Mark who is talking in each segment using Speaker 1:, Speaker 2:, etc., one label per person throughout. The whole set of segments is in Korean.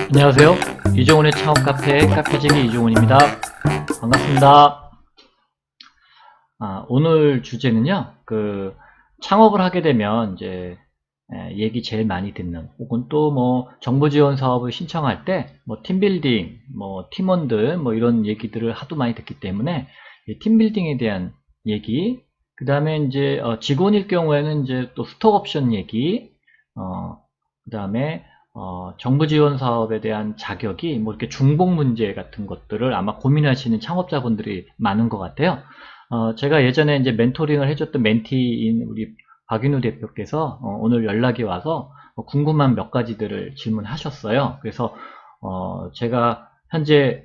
Speaker 1: 안녕하세요. 이종훈의 창업 카페 카페쟁이 이종훈입니다. 반갑습니다. 오늘 주제는요, 창업을 하게 되면 이제 얘기 제일 많이 듣는, 혹은 또 뭐 정부 지원 사업을 신청할 때 뭐 팀빌딩, 뭐 팀원들 뭐 이런 얘기들을 하도 많이 듣기 때문에 이 팀빌딩에 대한 얘기, 그 다음에 이제 직원일 경우에는 이제 또 스톡옵션 얘기, 그 다음에 정부 지원 사업에 대한 자격이 뭐 이렇게 중복 문제 같은 것들을 아마 고민하시는 창업자분들이 많은 것 같아요. 제가 예전에 이제 멘토링을 해줬던 멘티인 우리 박윤우 대표께서 오늘 연락이 와서 궁금한 몇 가지들을 질문하셨어요. 그래서 제가 현재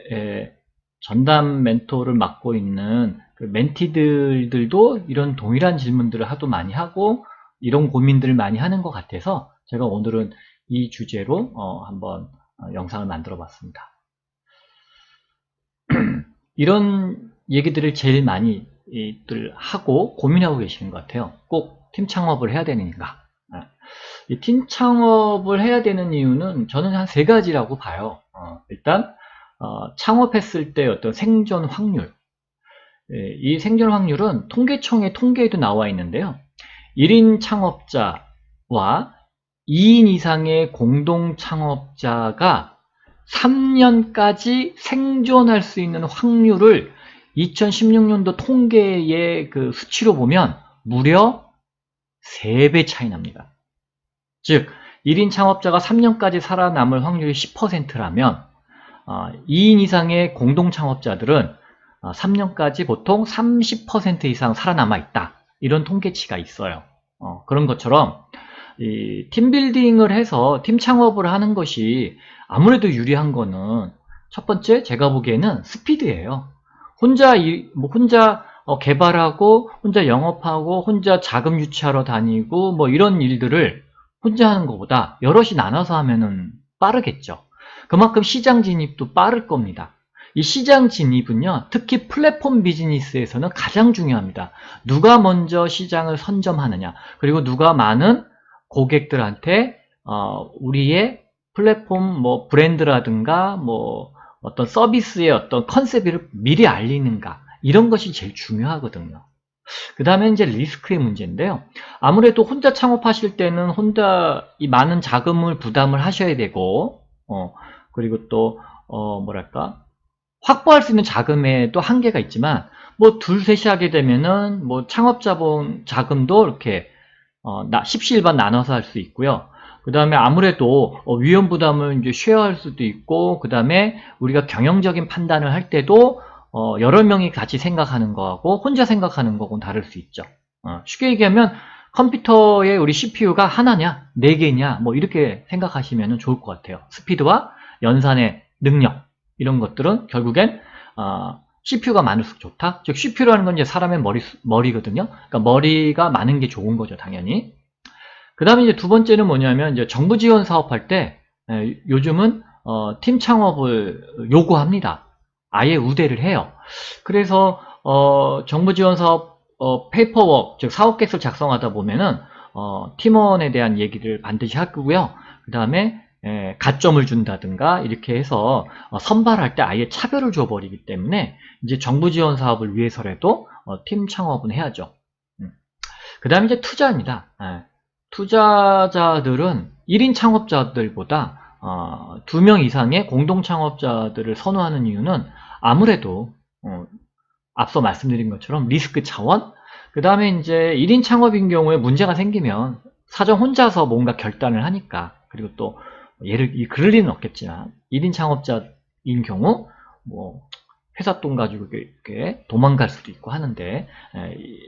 Speaker 1: 전담 멘토를 맡고 있는 그 멘티들도 이런 동일한 질문들을 하도 많이 하고 이런 고민들을 많이 하는 것 같아서 제가 오늘은 이 주제로 한번 영상을 만들어 봤습니다. 이런 얘기들을 제일 많이들 하고 고민하고 계시는 것 같아요. 꼭 팀 창업을 해야 되는가? 이 팀 창업을 해야 되는 이유는 저는 한 세 가지라고 봐요. 일단 창업했을 때 어떤 생존 확률, 이 생존 확률은 통계청의 통계에도 나와 있는데요. 1인 창업자와 2인 이상의 공동 창업자가 3년까지 생존할 수 있는 확률을 2016년도 통계의 그 수치로 보면 무려 3배 차이 납니다. 즉 1인 창업자가 3년까지 살아남을 확률이 10%라면 2인 이상의 공동 창업자들은 3년까지 보통 30% 이상 살아남아 있다. 이런 통계치가 있어요. 그런 것처럼 이 팀빌딩을 해서 팀 창업을 하는 것이 아무래도 유리한 거는 첫 번째 제가 보기에는 스피드예요. 혼자 개발하고 혼자 영업하고 혼자 자금 유치하러 다니고 뭐 이런 일들을 혼자 하는 것보다 여럿이 나눠서 하면은 빠르겠죠. 그만큼 시장 진입도 빠를 겁니다. 이 시장 진입은요, 특히 플랫폼 비즈니스에서는 가장 중요합니다. 누가 먼저 시장을 선점하느냐, 그리고 누가 많은 고객들한테 우리의 플랫폼 뭐 브랜드라든가 뭐 어떤 서비스의 어떤 컨셉을 미리 알리는가, 이런 것이 제일 중요하거든요. 그 다음에 이제 리스크의 문제인데요. 아무래도 혼자 창업하실 때는 혼자 이 많은 자금을 부담을 하셔야 되고, 그리고 또 확보할 수 있는 자금에 또 한계가 있지만, 뭐 둘 셋이 하게 되면은 뭐 창업자본 자금도 이렇게 십시일반 나눠서 할 수 있고요. 그 다음에 아무래도 위험 부담을 이제 쉐어할 수도 있고, 그 다음에 우리가 경영적인 판단을 할 때도 여러 명이 같이 생각하는 거하고 혼자 생각하는 거하고는 다를 수 있죠. 쉽게 얘기하면 컴퓨터에 우리 CPU가 하나냐, 4개냐, 뭐 이렇게 생각하시면 좋을 것 같아요. 스피드와 연산의 능력, 이런 것들은 결국엔 CPU가 많을수록 좋다. 즉 CPU라는 건 이제 사람의 머리거든요. 그러니까 머리가 많은 게 좋은 거죠, 당연히. 그 다음에 이제 두 번째는 뭐냐면 이제 정부 지원 사업할 때 요즘은 팀 창업을 요구합니다. 아예 우대를 해요. 그래서 정부 지원 사업 페이퍼워크, 즉 사업 계획서를 작성하다 보면은 팀원에 대한 얘기를 반드시 하고요. 그 다음에 가점을 준다든가 이렇게 해서 선발할 때 아예 차별을 줘버리기 때문에 이제 정부 지원 사업을 위해서라도 팀 창업은 해야죠. 그 다음에 이제 투자입니다. 투자자들은 1인 창업자들보다 2명 이상의 공동 창업자들을 선호하는 이유는 아무래도 앞서 말씀드린 것처럼 리스크 차원, 그 다음에 이제 1인 창업인 경우에 문제가 생기면 사정 혼자서 뭔가 결단을 하니까, 그리고 또 그럴 리는 없겠지만 1인 창업자인 경우 뭐 회사 돈 가지고 이렇게 도망갈 수도 있고 하는데,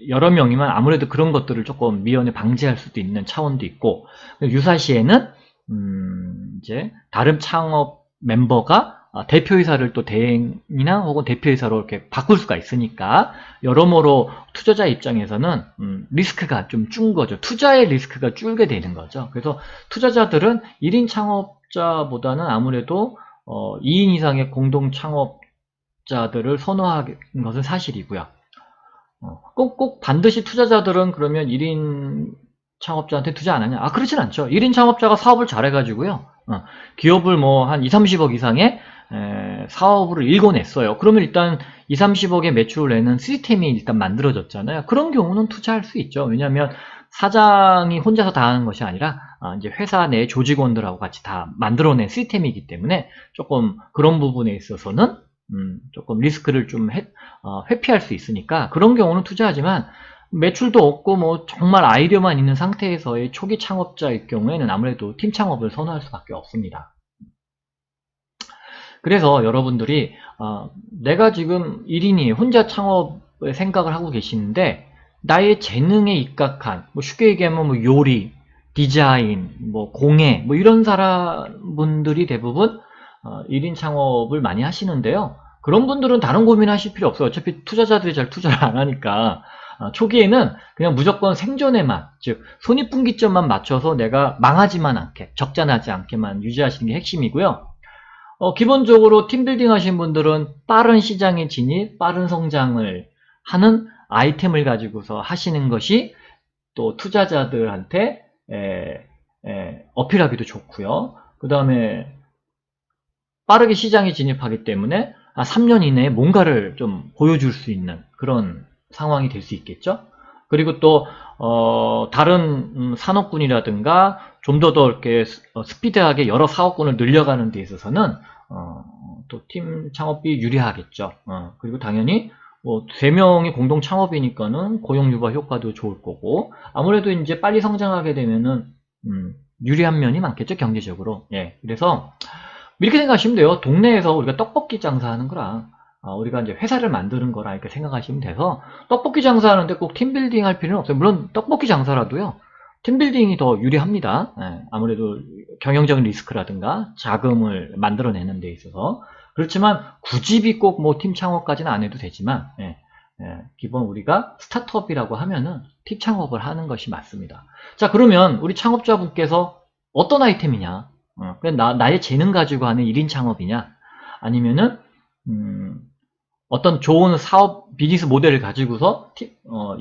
Speaker 1: 여러 명이면 아무래도 그런 것들을 조금 미연에 방지할 수도 있는 차원도 있고, 유사시에는 이제 다른 창업 멤버가 대표이사를 또 대행이나 혹은 대표이사로 이렇게 바꿀 수가 있으니까 여러모로 투자자 입장에서는 리스크가 좀 준 거죠. 투자의 리스크가 줄게 되는 거죠. 그래서 투자자들은 1인 창업자보다는 아무래도 2인 이상의 공동 창업자들을 선호하는 것은 사실이고요. 꼭 반드시 투자자들은 그러면 1인 창업자한테 투자 안 하냐? 그렇진 않죠. 1인 창업자가 사업을 잘해가지고요. 기업을 뭐 한 2, 30억 이상의 사업을 일궈냈어요. 그러면 일단 2, 30억의 매출을 내는 시스템이 일단 만들어졌잖아요. 그런 경우는 투자할 수 있죠. 왜냐하면 사장이 혼자서 다 하는 것이 아니라 이제 회사 내 조직원들하고 같이 다 만들어낸 시스템이기 때문에 조금 그런 부분에 있어서는 조금 리스크를 좀 회피할 수 있으니까 그런 경우는 투자하지만 매출도 없고 뭐 정말 아이디어만 있는 상태에서의 초기 창업자일 경우에는 아무래도 팀 창업을 선호할 수밖에 없습니다. 그래서 여러분들이 내가 지금 1인이 혼자 창업을 생각을 하고 계시는데 나의 재능에 입각한 뭐 쉽게 얘기하면 뭐 요리, 디자인, 뭐 공예 뭐 이런 사람분들이 대부분 1인 창업을 많이 하시는데요. 그런 분들은 다른 고민하실 필요 없어요. 어차피 투자자들이 잘 투자를 안 하니까 초기에는 그냥 무조건 생존에만, 즉 손익분기점만 맞춰서 내가 망하지만 않게, 적자나지 않게만 유지하시는 게 핵심이고요. 기본적으로 팀빌딩 하신 분들은 빠른 시장에 진입, 빠른 성장을 하는 아이템을 가지고서 하시는 것이 또 투자자들한테 어필하기도 좋고요. 그 다음에 빠르게 시장에 진입하기 때문에 3년 이내에 뭔가를 좀 보여줄 수 있는 그런 상황이 될 수 있겠죠. 그리고 또 다른 산업군이라든가 좀 더 이렇게 스피드하게 여러 사업군을 늘려가는 데 있어서는 또 팀 창업이 유리하겠죠. 그리고 당연히 뭐 3명이 공동 창업이니까는 고용 유발 효과도 좋을 거고 아무래도 이제 빨리 성장하게 되면은 유리한 면이 많겠죠, 경제적으로. 예. 그래서 이렇게 생각하시면 돼요. 동네에서 우리가 떡볶이 장사하는 거랑 우리가 이제 회사를 만드는 거라 이렇게 생각하시면 돼서 떡볶이 장사하는데 꼭 팀빌딩 할 필요는 없어요. 물론 떡볶이 장사라도요. 팀빌딩이 더 유리합니다. 예, 아무래도 경영적인 리스크라든가 자금을 만들어내는 데 있어서 그렇지만 굳이 꼭 뭐 팀 창업까지는 안 해도 되지만 기본 우리가 스타트업이라고 하면은 팀 창업을 하는 것이 맞습니다. 자, 그러면 우리 창업자분께서 어떤 아이템이냐? 나의 재능 가지고 하는 1인 창업이냐? 아니면은 어떤 좋은 사업 비즈니스 모델을 가지고서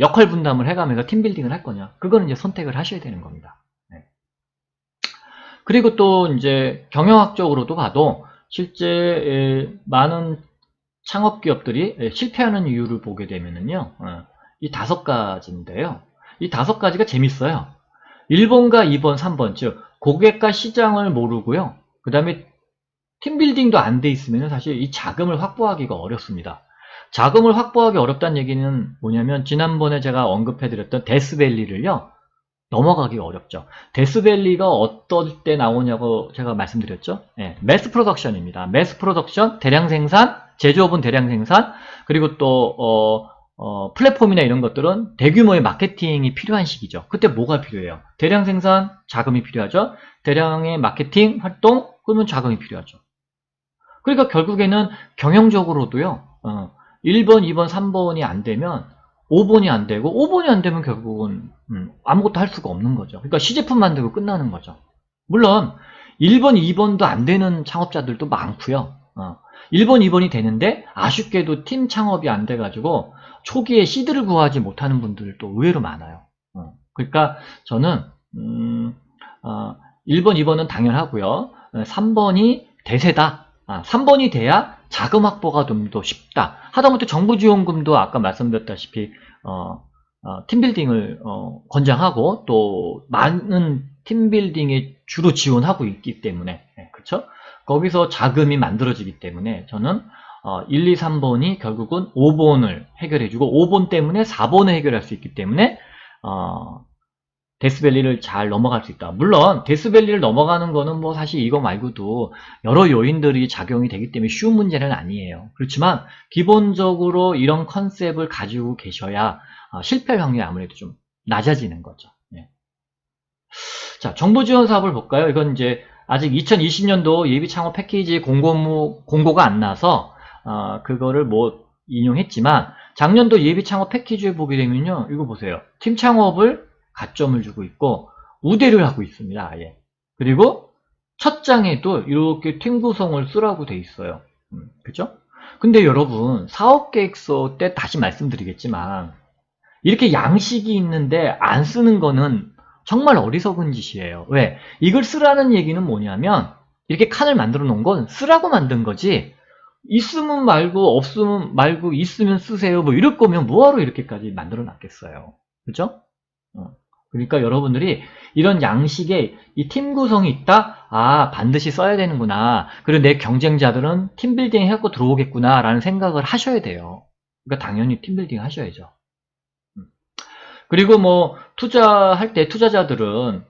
Speaker 1: 역할 분담을 해가면서 팀빌딩을 할 거냐? 그거는 이제 선택을 하셔야 되는 겁니다. 네. 그리고 또 이제 경영학적으로도 봐도 실제 많은 창업 기업들이 실패하는 이유를 보게 되면은요, 이 5가지인데요. 이 5가지가 재밌어요. 1번과 2번, 3번, 즉 고객과 시장을 모르고요. 그 다음에 팀빌딩도 안 돼 있으면 사실 이 자금을 확보하기가 어렵습니다. 자금을 확보하기 어렵다는 얘기는 뭐냐면 지난번에 제가 언급해드렸던 데스밸리를요. 넘어가기가 어렵죠. 데스밸리가 어떨 때 나오냐고 제가 말씀드렸죠. 네, 매스 프로덕션입니다. 매스 프로덕션, 대량 생산, 제조업은 대량 생산, 그리고 또 플랫폼이나 이런 것들은 대규모의 마케팅이 필요한 시기죠. 그때 뭐가 필요해요? 대량 생산, 자금이 필요하죠. 대량의 마케팅 활동, 그러면 자금이 필요하죠. 그러니까 결국에는 경영적으로도요. 1번, 2번, 3번이 안 되면 5번이 안 되고 5번이 안 되면 결국은 아무것도 할 수가 없는 거죠. 그러니까 시제품 만들고 끝나는 거죠. 물론 1번, 2번도 안 되는 창업자들도 많고요. 1번, 2번이 되는데 아쉽게도 팀 창업이 안 돼가지고 초기에 시드를 구하지 못하는 분들도 의외로 많아요. 그러니까 저는 1번, 2번은 당연하고요. 3번이 대세다. 3번이 돼야 자금 확보가 좀 더 쉽다. 하다못해 정부지원금도 아까 말씀드렸다시피 팀빌딩을 권장하고 또 많은 팀빌딩에 주로 지원하고 있기 때문에 그렇죠? 거기서 자금이 만들어지기 때문에 저는 1, 2, 3번이 결국은 5번을 해결해주고 5번 때문에 4번을 해결할 수 있기 때문에 데스밸리를 잘 넘어갈 수 있다. 물론 데스밸리를 넘어가는 거는 뭐 사실 이거 말고도 여러 요인들이 작용이 되기 때문에 쉬운 문제는 아니에요. 그렇지만 기본적으로 이런 컨셉을 가지고 계셔야 실패 확률이 아무래도 좀 낮아지는 거죠. 네. 자, 정부 지원 사업을 볼까요? 이건 이제 아직 2020년도 예비 창업 패키지 공고가 안 나서 그거를 뭐 인용했지만 작년도 예비 창업 패키지에 보게 되면요. 이거 보세요. 팀 창업을 가점을 주고 있고 우대를 하고 있습니다. 아예. 그리고 첫 장에도 이렇게 팀 구성을 쓰라고 돼 있어요. 그죠? 근데 여러분 사업계획서 때 다시 말씀드리겠지만 이렇게 양식이 있는데 안 쓰는 거는 정말 어리석은 짓이에요. 왜? 이걸 쓰라는 얘기는 뭐냐면 이렇게 칸을 만들어 놓은 건 쓰라고 만든 거지, 있으면 말고 없으면 말고 있으면 쓰세요 뭐 이럴 거면 뭐하러 이렇게까지 만들어 놨겠어요. 그죠? 그러니까 여러분들이 이런 양식에 이 팀 구성이 있다? 아, 반드시 써야 되는구나. 그리고 내 경쟁자들은 팀빌딩 해갖고 들어오겠구나 라는 생각을 하셔야 돼요. 그러니까 당연히 팀빌딩 하셔야죠. 그리고 뭐 투자할 때 투자자들은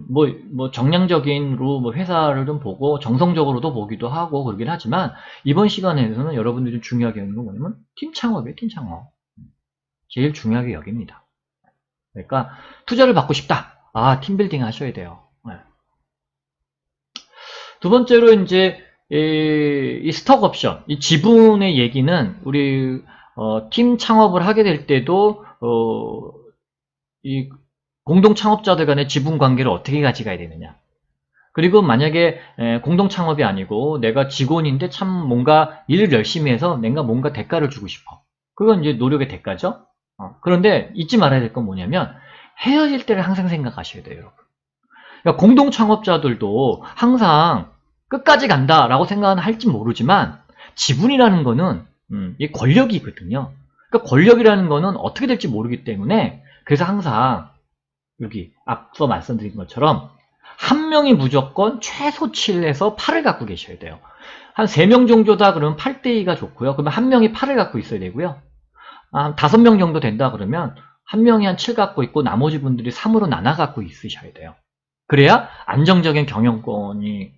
Speaker 1: 뭐 정량적인로 뭐 회사를 좀 보고 정성적으로도 보기도 하고 그러긴 하지만, 이번 시간에서는 여러분들이 좀 중요하게 여기는 건 뭐냐면 팀 창업이에요. 팀 창업. 제일 중요하게 여깁니다. 그러니까 투자를 받고 싶다. 아, 팀빌딩 하셔야 돼요. 네. 두 번째로 이제 이 스톡 옵션, 이 지분의 얘기는 우리 팀 창업을 하게 될 때도 이 공동 창업자들 간의 지분 관계를 어떻게 가져가야 되느냐. 그리고 만약에 공동 창업이 아니고 내가 직원인데 참 뭔가 일을 열심히 해서 내가 뭔가 대가를 주고 싶어. 그건 이제 노력의 대가죠. 그런데 잊지 말아야 될 건 뭐냐면 헤어질 때를 항상 생각하셔야 돼요, 여러분. 그러니까 공동 창업자들도 항상 끝까지 간다라고 생각은 할지 모르지만 지분이라는 거는 이 권력이거든요. 그러니까 권력이라는 거는 어떻게 될지 모르기 때문에, 그래서 항상 여기 앞서 말씀드린 것처럼 한 명이 무조건 최소 7에서 8을 갖고 계셔야 돼요. 한 3명 정도다 그러면 8대2가 좋고요. 그러면 한 명이 8을 갖고 있어야 되고요. 한 5명 정도 된다 그러면 한 명이 한 7 갖고 있고 나머지 분들이 3으로 나눠 갖고 있으셔야 돼요. 그래야 안정적인 경영권이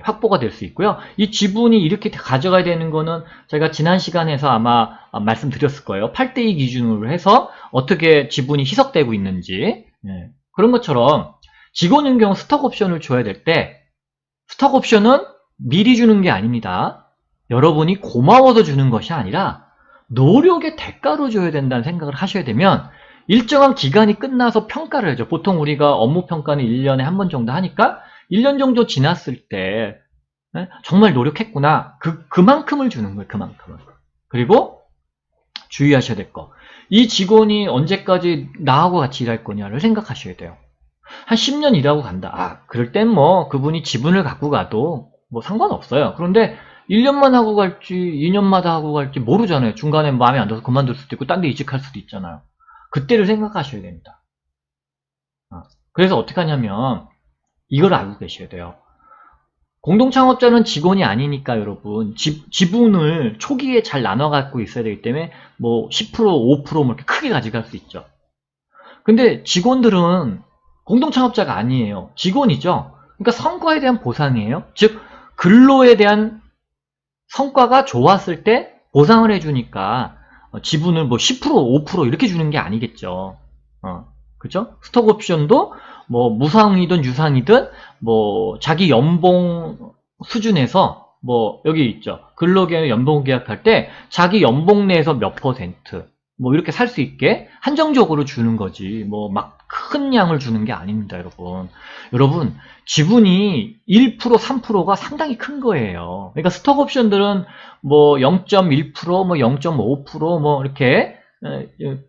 Speaker 1: 확보가 될 수 있고요. 이 지분이 이렇게 가져가야 되는 거는 제가 지난 시간에서 아마 말씀드렸을 거예요. 8대2 기준으로 해서 어떻게 지분이 희석되고 있는지. 그런 것처럼 직원인 경우 스톡 옵션을 줘야 될 때, 스톡 옵션은 미리 주는 게 아닙니다. 여러분이 고마워서 주는 것이 아니라 노력의 대가로 줘야 된다는 생각을 하셔야 되면, 일정한 기간이 끝나서 평가를 하죠. 보통 우리가 업무 평가는 1년에 한 번 정도 하니까 1년 정도 지났을 때 정말 노력했구나. 그만큼을 주는 거예요. 그만큼을. 그리고 주의하셔야 될 거. 이 직원이 언제까지 나하고 같이 일할 거냐를 생각하셔야 돼요. 한 10년 일하고 간다. 아, 그럴 땐 뭐 그분이 지분을 갖고 가도 뭐 상관없어요. 그런데 1년만 하고 갈지 2년마다 하고 갈지 모르잖아요. 중간에 마음에 안 들어서 그만둘 수도 있고 딴 데 이직할 수도 있잖아요. 그때를 생각하셔야 됩니다. 그래서 어떻게 하냐면 이걸 알고 계셔야 돼요. 공동창업자는 직원이 아니니까 여러분 지분을 초기에 잘 나눠 갖고 있어야 되기 때문에 뭐 10%, 5% 뭐 이렇게 크게 가져갈 수 있죠. 근데 직원들은 공동창업자가 아니에요. 직원이죠. 그러니까 성과에 대한 보상이에요. 즉 근로에 대한 성과가 좋았을 때 보상을 해주니까 지분을 뭐 10%, 5% 이렇게 주는 게 아니겠죠. 그죠? 스톡 옵션도 뭐 무상이든 유상이든 뭐 자기 연봉 수준에서 뭐 여기 있죠. 근로계약 연봉 계약할 때 자기 연봉 내에서 몇 퍼센트 뭐 이렇게 살 수 있게 한정적으로 주는 거지 뭐 막 큰 양을 주는 게 아닙니다, 여러분. 여러분 지분이 1%, 3%가 상당히 큰 거예요. 그러니까 스톡 옵션들은 뭐 0.1%, 뭐 0.5%, 뭐 이렇게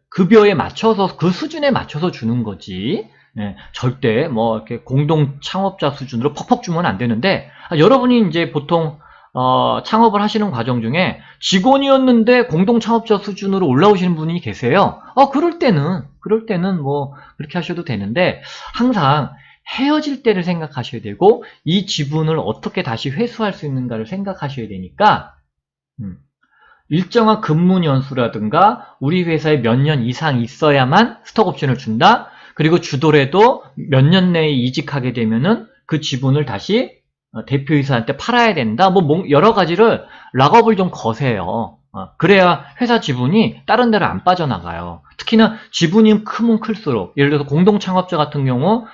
Speaker 1: 급여에 맞춰서 그 수준에 맞춰서 주는 거지. 절대 뭐 이렇게 공동 창업자 수준으로 퍽퍽 주면 안 되는데, 여러분이 이제 보통 창업을 하시는 과정 중에 직원이었는데 공동 창업자 수준으로 올라오시는 분이 계세요. 그럴 때는 뭐 그렇게 하셔도 되는데, 항상 헤어질 때를 생각하셔야 되고 이 지분을 어떻게 다시 회수할 수 있는가를 생각하셔야 되니까, 일정한 근무 연수라든가 우리 회사에 몇 년 이상 있어야만 스톡 옵션을 준다. 그리고 주더라도 몇 년 내에 이직하게 되면은 그 지분을 다시 대표이사한테 팔아야 된다. 뭐 여러 가지를 락업을 좀 거세요. 그래야 회사 지분이 다른 데로 안 빠져나가요. 특히나 지분이 크면 클수록, 예를 들어서 공동 창업자 같은 경우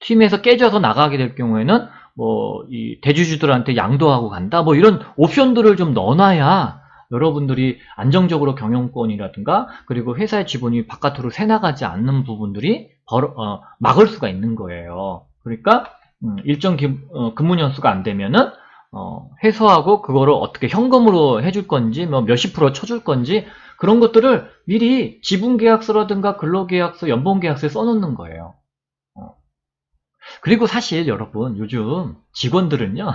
Speaker 1: 팀에서 깨져서 나가게 될 경우에는 뭐 이 대주주들한테 양도하고 간다. 뭐 이런 옵션들을 좀 넣어놔야 여러분들이 안정적으로 경영권이라든가 그리고 회사의 지분이 바깥으로 새나가지 않는 부분들이 막을 수가 있는 거예요. 그러니까 일정 근무 연수가 안 되면은 회수하고 그거를 어떻게 현금으로 해줄 건지 뭐 몇십 프로 쳐줄 건지 그런 것들을 미리 지분계약서라든가 근로계약서, 연봉계약서에 써놓는 거예요. 그리고 사실 여러분 요즘 직원들은요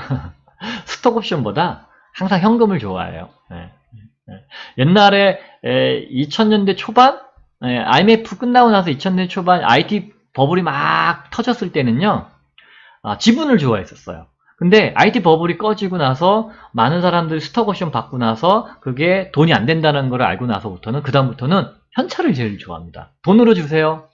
Speaker 1: 스톡옵션보다 항상 현금을 좋아해요. 예, 예. 옛날에 2000년대 초반 IMF 끝나고 나서 2000년대 초반 IT 버블이 막 터졌을 때는요 지분을 좋아했었어요. 근데 IT 버블이 꺼지고 나서 많은 사람들이 스톡옵션 받고 나서 그게 돈이 안 된다는 걸 알고 나서부터는 그다음부터는 현찰을 제일 좋아합니다. 돈으로 주세요.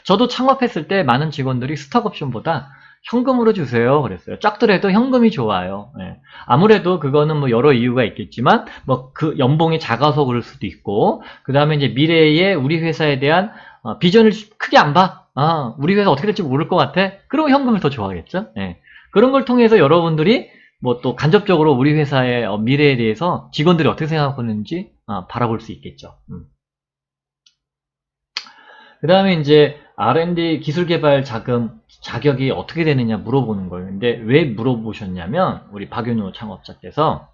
Speaker 1: 저도 창업했을 때 많은 직원들이 스톡옵션보다 현금으로 주세요 그랬어요. 작더라도 현금이 좋아요. 예. 아무래도 그거는 뭐 여러 이유가 있겠지만 뭐 그 연봉이 작아서 그럴 수도 있고 그 다음에 이제 미래에 우리 회사에 대한 비전을 크게 안 봐. 우리 회사 어떻게 될지 모를 것 같아? 그러면 현금을 더 좋아하겠죠? 예. 그런 걸 통해서 여러분들이 뭐 또 간접적으로 우리 회사의 미래에 대해서 직원들이 어떻게 생각하는지 바라볼 수 있겠죠. 그 다음에 이제 R&D 기술개발 자금 자격이 어떻게 되느냐 물어보는 거예요. 근데 왜 물어보셨냐면 우리 박윤우 창업자께서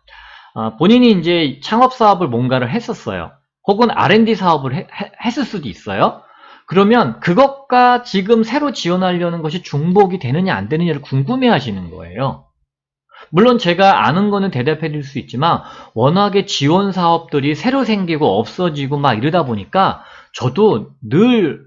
Speaker 1: 본인이 이제 창업 사업을 뭔가를 했었어요. 혹은 R&D 사업을 했을 수도 있어요. 그러면 그것과 지금 새로 지원하려는 것이 중복이 되느냐 안 되느냐를 궁금해 하시는 거예요. 물론 제가 아는 거는 대답해 드릴 수 있지만 워낙에 지원 사업들이 새로 생기고 없어지고 막 이러다 보니까 저도 늘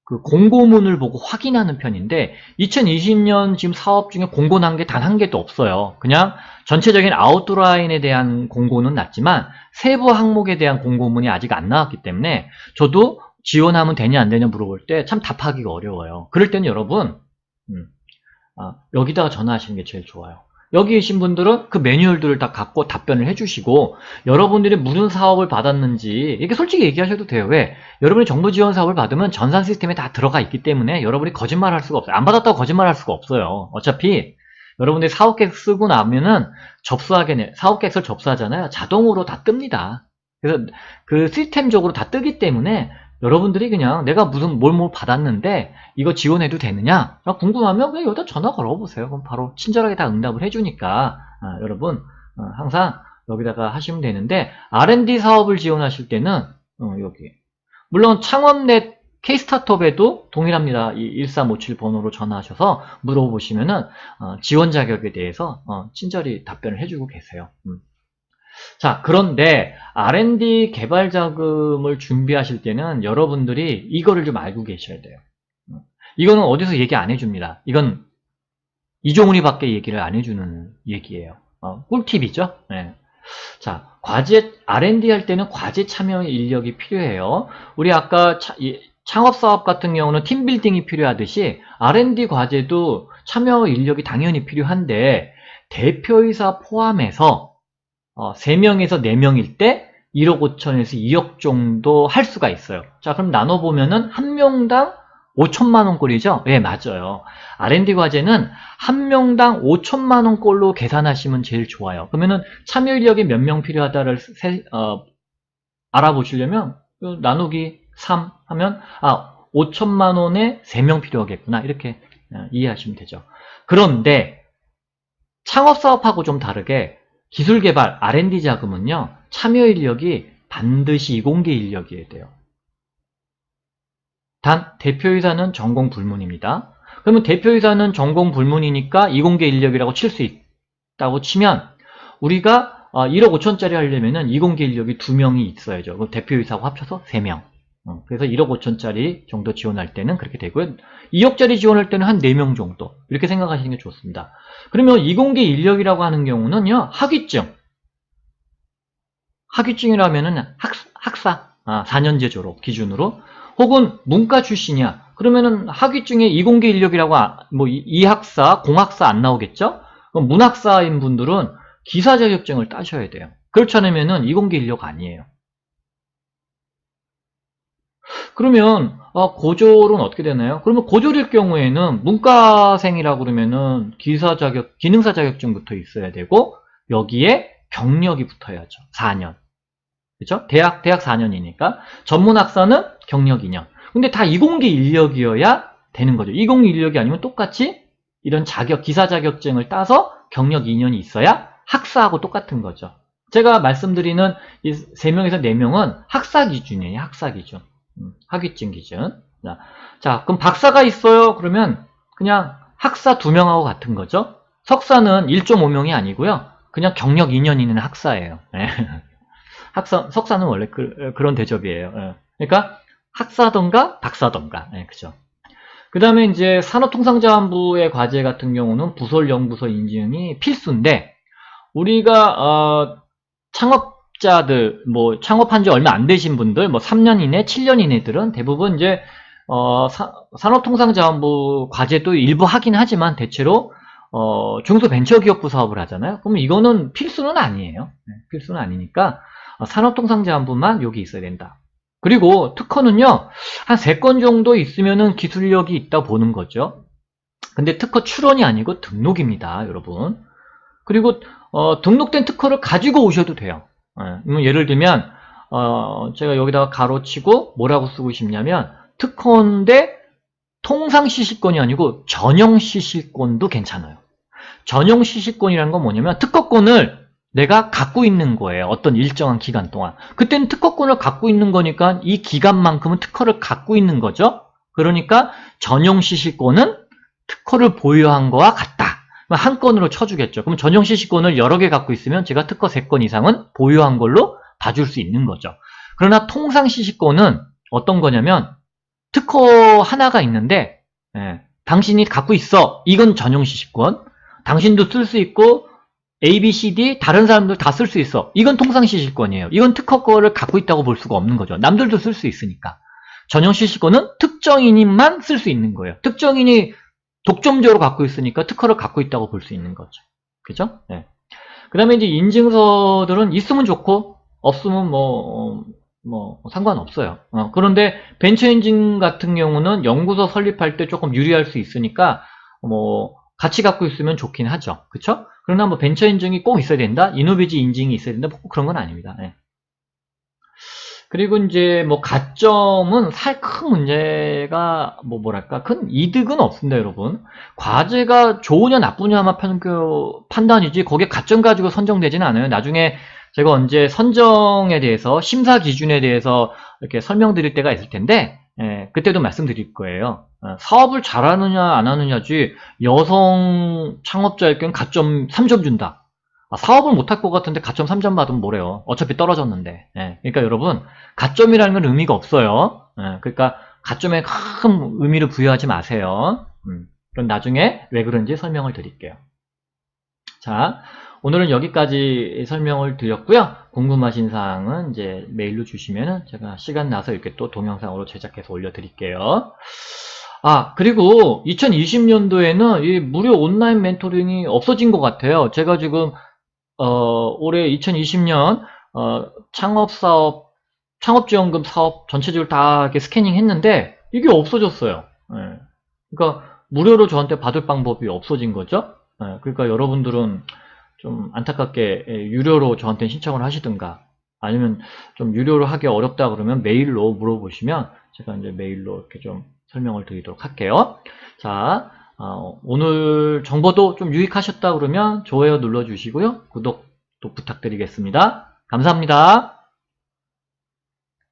Speaker 1: 그 공고문을 보고 확인하는 편인데 2020년 지금 사업 중에 공고 난 게 단 한 개도 없어요. 그냥 전체적인 아웃라인에 대한 공고는 났지만 세부 항목에 대한 공고문이 아직 안 나왔기 때문에 저도 지원하면 되냐 안 되냐 물어볼 때 참 답하기가 어려워요. 그럴 때는 여러분 여기다가 전화하시는 게 제일 좋아요. 여기 계신 분들은 그 매뉴얼들을 다 갖고 답변을 해주시고 여러분들이 무슨 사업을 받았는지 이렇게 솔직히 얘기하셔도 돼요. 왜? 여러분이 정부 지원 사업을 받으면 전산 시스템에 다 들어가 있기 때문에 여러분이 거짓말할 수가 없어요. 안 받았다고 거짓말할 수가 없어요. 어차피 여러분들이 사업계획 쓰고 나면은 사업계획서를 접수하잖아요. 자동으로 다 뜹니다. 그래서 그 시스템적으로 다 뜨기 때문에 여러분들이 그냥 내가 무슨 뭘 받았는데 이거 지원해도 되느냐? 궁금하면 그냥 여기다 전화 걸어보세요. 그럼 바로 친절하게 다 응답을 해주니까 여러분 항상 여기다가 하시면 되는데 R&D 사업을 지원하실 때는 여기 물론 창업넷 K스타트업에도 동일합니다. 이 1357 번호로 전화하셔서 물어보시면은 지원 자격에 대해서 친절히 답변을 해주고 계세요. 자, 그런데 R&D 개발 자금을 준비하실 때는 여러분들이 이거를 좀 알고 계셔야 돼요. 이거는 어디서 얘기 안 해줍니다. 이건 이종훈이 밖에 얘기를 안 해주는 얘기예요. 꿀팁이죠. 네. 자, R&D 할 때는 과제 참여 인력이 필요해요. 우리 아까 창업사업 같은 경우는 팀빌딩이 필요하듯이 R&D 과제도 참여 인력이 당연히 필요한데 대표이사 포함해서 3명에서 4명일 때 1억 5천에서 2억 정도 할 수가 있어요. 자, 그럼 나눠보면은 한 명당 5천만 원꼴이죠? 네, 맞아요. R&D 과제는 한 명당 5천만 원꼴로 계산하시면 제일 좋아요. 그러면은 참여 인력이 몇 명 필요하다를 알아보시려면 나누기 3 하면 5천만 원에 3명 필요하겠구나. 이렇게 이해하시면 되죠. 그런데 창업사업하고 좀 다르게 기술개발, R&D 자금은요, 참여 인력이 반드시 이공계 인력이어야 돼요. 단, 대표이사는 전공 불문입니다. 그러면 대표이사는 전공 불문이니까 이공계 인력이라고 칠 수 있다고 치면, 우리가 1억 5천짜리 하려면은 이공계 인력이 2명이 있어야죠. 그럼 대표이사하고 합쳐서 3명. 그래서 1억 5천짜리 정도 지원할 때는 그렇게 되고요. 2억짜리 지원할 때는 한 4명 정도. 이렇게 생각하시는 게 좋습니다. 그러면 이공계 인력이라고 하는 경우는요, 학위증이라면은 학사, 4년제 졸업 기준으로, 혹은 문과 출신이야. 그러면은 학위증에 이공계 인력이라고, 뭐, 이학사, 공학사 안 나오겠죠? 그럼 문학사인 분들은 기사 자격증을 따셔야 돼요. 그렇지 않으면은 이공계 인력 아니에요. 그러면 고졸은 어떻게 되나요? 그러면 고졸일 경우에는 문과생이라고 그러면은 기능사 자격증부터 있어야 되고 여기에 경력이 붙어야죠. 4년. 그렇죠? 대학 4년이니까 전문학사는 경력 2년. 근데 다 이공계 인력이어야 되는 거죠. 이공계 인력이 아니면 똑같이 이런 기사 자격증을 따서 경력 2년이 있어야 학사하고 똑같은 거죠. 제가 말씀드리는 이 3명에서 4명은 학사 기준이에요. 학사 기준. 학위증 기준. 자, 그럼 박사가 있어요. 그러면 그냥 학사 2명하고 같은 거죠. 석사는 1.5명이 아니고요. 그냥 경력 2년 있는 학사예요. 예. 석사는 원래 그런 대접이에요. 예. 그러니까 학사던가 박사던가. 예, 그죠. 그 다음에 이제 산업통상자원부의 과제 같은 경우는 부설 연구소 인증이 필수인데, 우리가 창업자들, 뭐 창업한 지 얼마 안 되신 분들, 뭐 3년 이내, 7년 이내들은 대부분 이제 산업통상자원부 과제도 일부 하긴 하지만 대체로 중소벤처기업부 사업을 하잖아요. 그러면 이거는 필수는 아니에요. 네, 필수는 아니니까 산업통상자원부만 여기 있어야 된다. 그리고 특허는요, 한 3건 정도 있으면은 기술력이 있다 보는 거죠. 근데 특허 출원이 아니고 등록입니다, 여러분. 그리고 등록된 특허를 가지고 오셔도 돼요. 예를 들면 제가 여기다가 가로치고 뭐라고 쓰고 싶냐면, 특허인데 통상시식권이 아니고 전용시식권도 괜찮아요. 전용시식권이라는 건 뭐냐면 특허권을 내가 갖고 있는 거예요. 어떤 일정한 기간 동안. 그때는 특허권을 갖고 있는 거니까 이 기간만큼은 특허를 갖고 있는 거죠. 그러니까 전용시식권은 특허를 보유한 거와 같다. 한 건으로 쳐주겠죠. 그럼 전용시식권을 여러 개 갖고 있으면 제가 특허 3건 이상은 보유한 걸로 봐줄 수 있는 거죠. 그러나 통상시식권은 어떤 거냐면 특허 하나가 있는데, 당신이 갖고 있어. 이건 전용시식권. 당신도 쓸 수 있고 A, B, C, D 다른 사람들 다 쓸 수 있어. 이건 통상시식권이에요. 이건 특허 거를 갖고 있다고 볼 수가 없는 거죠. 남들도 쓸 수 있으니까. 전용시식권은 특정인만 쓸 수 있는 거예요. 특정인이 독점적으로 갖고 있으니까 특허를 갖고 있다고 볼 수 있는 거죠. 그죠? 네. 그 다음에 이제 인증서들은 있으면 좋고 없으면 뭐 상관없어요. 그런데 벤처엔진 같은 경우는 연구소 설립할 때 조금 유리할 수 있으니까 뭐 같이 갖고 있으면 좋긴 하죠. 그쵸? 그러나 뭐 벤처엔진이 꼭 있어야 된다? 이노베이지 인증이 있어야 된다? 뭐 그런 건 아닙니다. 네. 그리고 이제 뭐 가점은 큰 문제가 뭐랄까 큰 이득은 없습니다, 여러분. 과제가 좋으냐 나쁘냐만 판단이지 거기에 가점 가지고 선정되지는 않아요. 나중에 제가 언제 선정에 대해서 심사 기준에 대해서 이렇게 설명드릴 때가 있을 텐데, 그때도 말씀드릴 거예요. 사업을 잘하느냐 안 하느냐지 여성 창업자일 경우 가점 3점 준다. 사업을 못할 것 같은데 가점 3점 받으면 뭐래요. 어차피 떨어졌는데. 그러니까 여러분 가점이라는 건 의미가 없어요. 그러니까 가점에 큰 의미를 부여하지 마세요. 그럼 나중에 왜 그런지 설명을 드릴게요. 자, 오늘은 여기까지 설명을 드렸고요. 궁금하신 사항은 이제 메일로 주시면은 제가 시간 나서 이렇게 또 동영상으로 제작해서 올려드릴게요. 그리고 2020년도에는 이 무료 온라인 멘토링이 없어진 것 같아요. 제가 지금 올해 2020년 창업사업, 창업지원금 사업 전체적으로 다 이렇게 스캐닝 했는데 이게 없어졌어요. 그러니까 무료로 저한테 받을 방법이 없어진 거죠. 그러니까 여러분들은 좀 안타깝게 유료로 저한테 신청을 하시든가, 아니면 좀 유료로 하기 어렵다 그러면 메일로 물어보시면 제가 이제 메일로 이렇게 좀 설명을 드리도록 할게요. 자, 오늘 정보도 좀 유익하셨다 그러면 좋아요 눌러주시고요. 구독도 부탁드리겠습니다. 감사합니다.